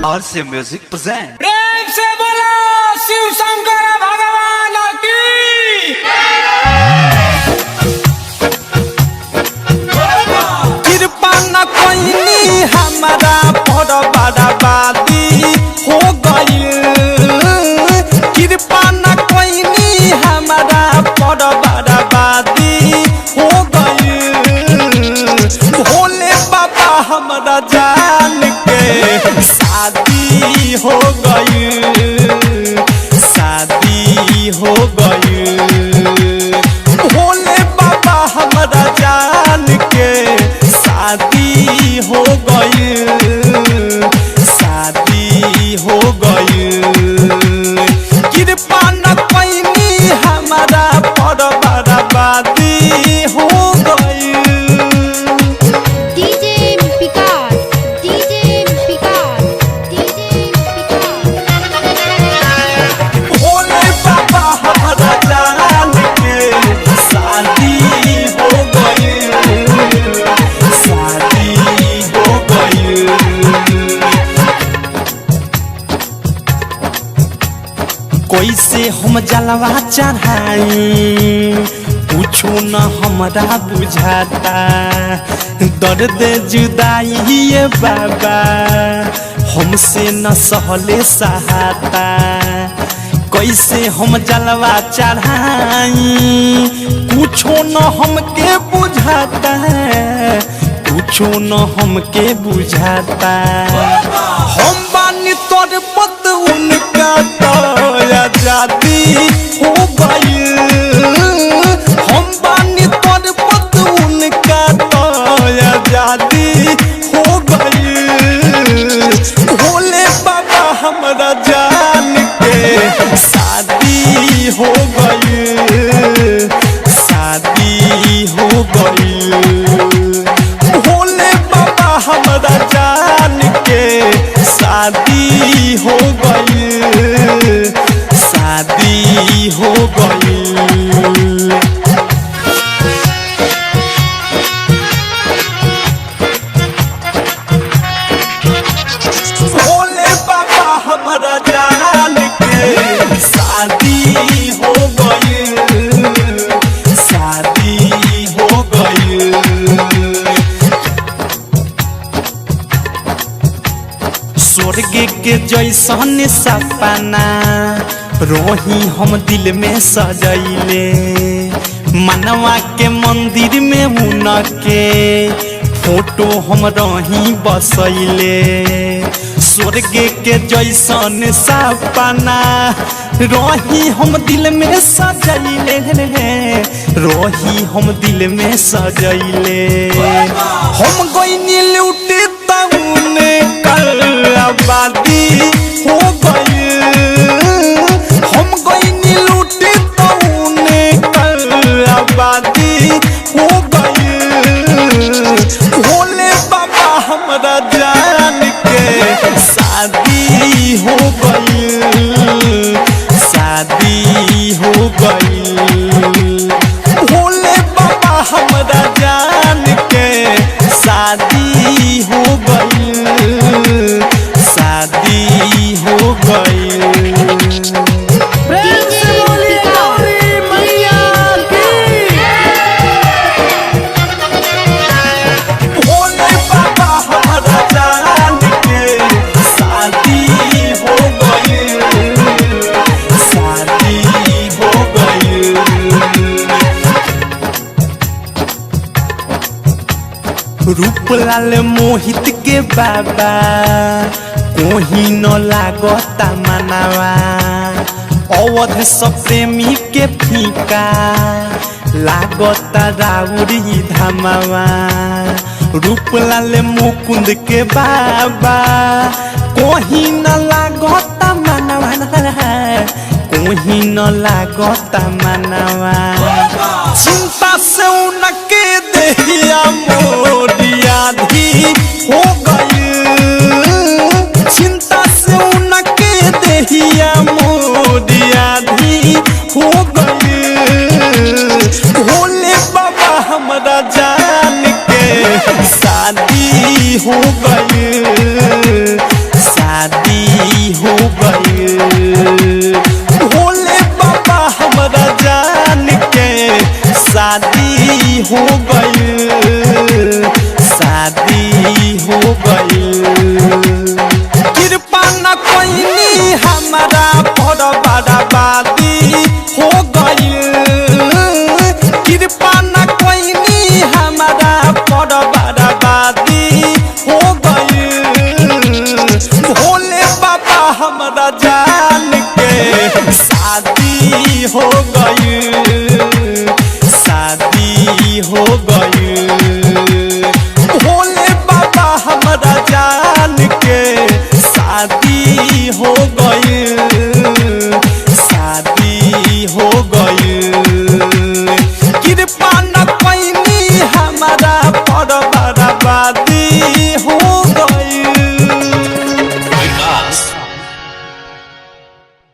RC Music present। प्रेम से बोलो शिव शंकर भगवान की। कृपा न कोई हमारा बड़ बर्बादी हो गई। कृपा न कोई हमारा बड़ बर्बादी हो गई। भोले बाबा हमारा जान के शादी हो गई। शादी हो गई। भोले बाबा हमारा जान के शादी हो गई। शादी हो गई। कृपा न पैनी हमारा बड़ बर्बादी हो गई। DJ Picard, DJ Picard, DJ Picard। Bhole बाबा हमारा जान के शादी हो गई। शादी हो गई। कैसे हम जलवा चढ़ाई पूछो न हमरा बुझाता। दर्द जुदाई ये बाबा हमसे न सहले सहाता। कैसे हम जलवा चढ़ाई पूछो न हमके बुझाता। पूछो न हमके बुझाता। हम बानी तोर पत उनका तो आजादी हो गई। हम बानी तोर पत उनका तो आजादी हो गई। भोले बाबा हमारा जान के शादी हो गई। शादी हो गई। भोले बाबा हमारा जान के शादी हो गई। शादी हो गई। भोले बाबा हमारा जान के शादी हो गई। शादी हो गई। स्वर्ग के जैसन सपना रोही हम दिल में सजैले। मनवा के मंदिर में उनके फोटो हम रही बसैले। स्वर्ग के जैसन सपना रोही हम दिल में सजैले। रोही हम दिल में सजैले। हम गईनी लूटे तउन कल आबादी हो गई। हम गईनी लूटे तउन कल आबादी हो गई। भोले बाबा हमारा जान के शादी हो गई। शादी हो गई। भोले बाबा हमारा जान के शादी हो गई। शादी हो गई। प्रेम से बोलिए गौरी मैया भोले बाबा हमारा जान के शादी हो गई। शादी हो गई। रूपलाल मोहित के बाबा कोही न लागता मनावा। अवध सब प्रेमी के फीका लागता राउरी धमावा। रूपलाल मुकुंद के बाबा कोही न लागता मनावा। कोही न लागता मनावा। चिंता से उनके देहिया मोरिया धी हो गई। चिंता से उनके देहिया मोरिया धी हो गई। भोले बाबा हमारा जान के शादी हो गई। शादी हो गई। भोले बाबा हमरा जान के शादी हो गई, शादी हो गई। कृपा न कोई हमारा पर बर्बादी हो गई, कृपा न कोई हमारा पर बर्बादी हो गई। भोले बाबा हमरा जान के शादी हो गई,